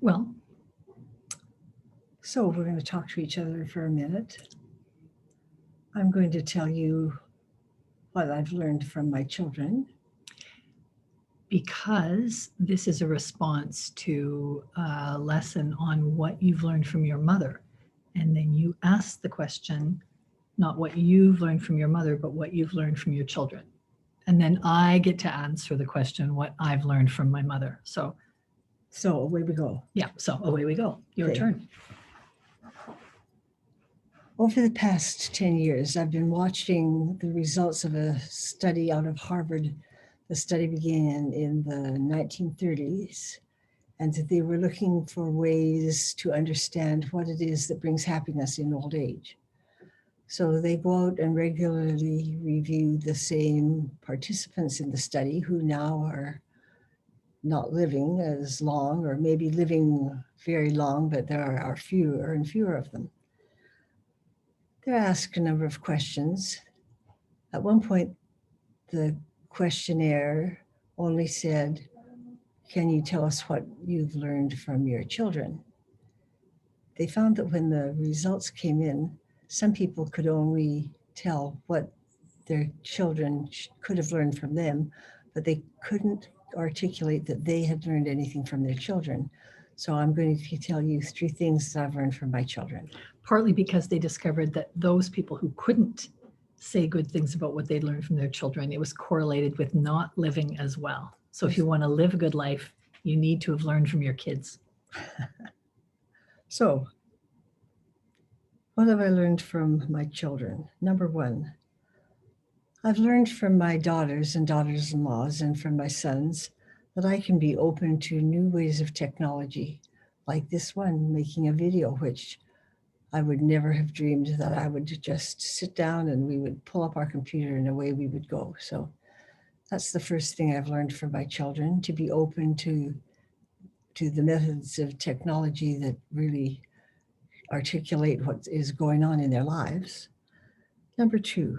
Well, so we're going to talk to each other for a minute. I'm going to tell you what I've learned from my children. Because this is a response to a lesson on what you've learned from your mother. And then you ask the question, not what you've learned from your mother, but what you've learned from your children. And then I get to answer the question, what I've learned from my mother. So away we go. Yeah, so away we go. Your turn. Over the past 10 years, I've been watching the results of a study out of Harvard. The study began in the 1930s, and they were looking for ways to understand what it is that brings happiness in old age. So they go out and regularly review the same participants in the study who now are not living as long, or maybe living very long, but there are fewer and fewer of them. They're asked a number of questions. At one point, the questionnaire only said, "Can you tell us what you've learned from your children?" They found that when the results came in, some people could only tell what their children could have learned from them, but they couldn't articulate that they had learned anything from their children. So I'm going to tell you 3 things that I've learned from my children. Partly because they discovered that those people who couldn't say good things about what they'd learned from their children, it was correlated with not living as well. So if you want to live a good life, you need to have learned from your kids. So, what have I learned from my children? Number 1, I've learned from my daughters and daughters-in-laws and from my sons that I can be open to new ways of technology, like this one, making a video, which I would never have dreamed that I would just sit down and we would pull up our computer and away we would go. So that's the first thing I've learned from my children, to be open to the methods of technology that really articulate what is going on in their lives. Number 2,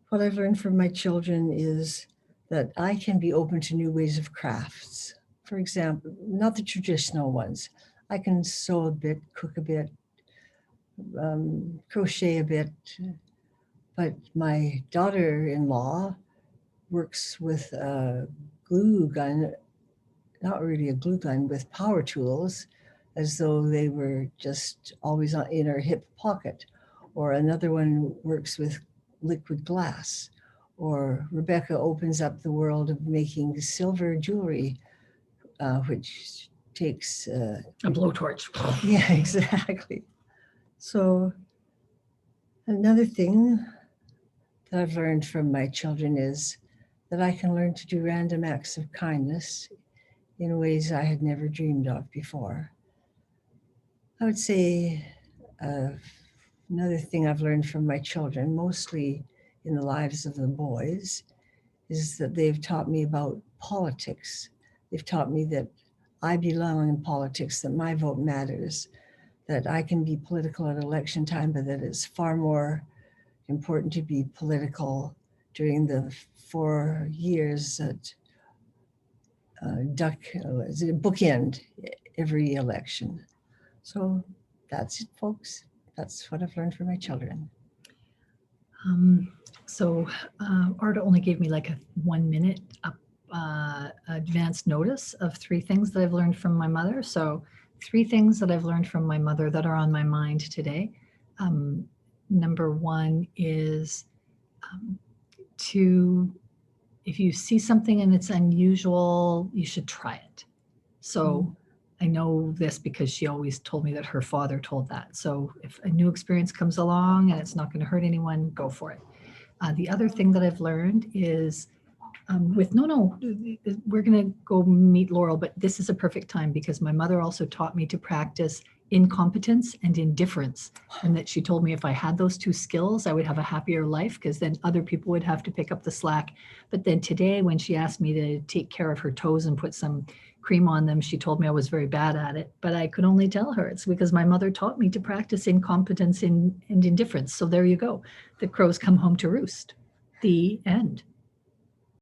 what I've learned from my children is that I can be open to new ways of crafts. For example, not the traditional ones. I can sew a bit, cook a bit, crochet a bit, but my daughter-in-law works with a glue gun, not really a glue gun, with power tools, as though they were just always in her hip pocket. Or another one works with liquid glass. Or Rebecca opens up the world of making silver jewelry, which takes a blowtorch. Yeah, exactly. So another thing that I've learned from my children is that I can learn to do random acts of kindness in ways I had never dreamed of before. I would say another thing I've learned from my children, mostly in the lives of the boys, is that they've taught me about politics. They've taught me that I belong in politics, that my vote matters, that I can be political at election time, but that it's far more important to be political during the 4 years that bookend every election. So that's it, folks. That's what I've learned from my children. Arta only gave me like a 1 minute advance notice of 3 things that I've learned from my mother. So 3 things that I've learned from my mother that are on my mind today. Number 1 is if you see something and it's unusual, you should try it. So I know this because she always told me that her father told that. So if a new experience comes along and it's not going to hurt anyone, go for it. The other thing that I've learned is we're going to go meet Laurel, but this is a perfect time because my mother also taught me to practice incompetence and indifference. And that she told me if I had those 2 skills, I would have a happier life because then other people would have to pick up the slack. But then today, when she asked me to take care of her toes and put some cream on them, she told me I was very bad at it, but I could only tell her it's because my mother taught me to practice incompetence and indifference. So there you go. The crows come home to roost. The end.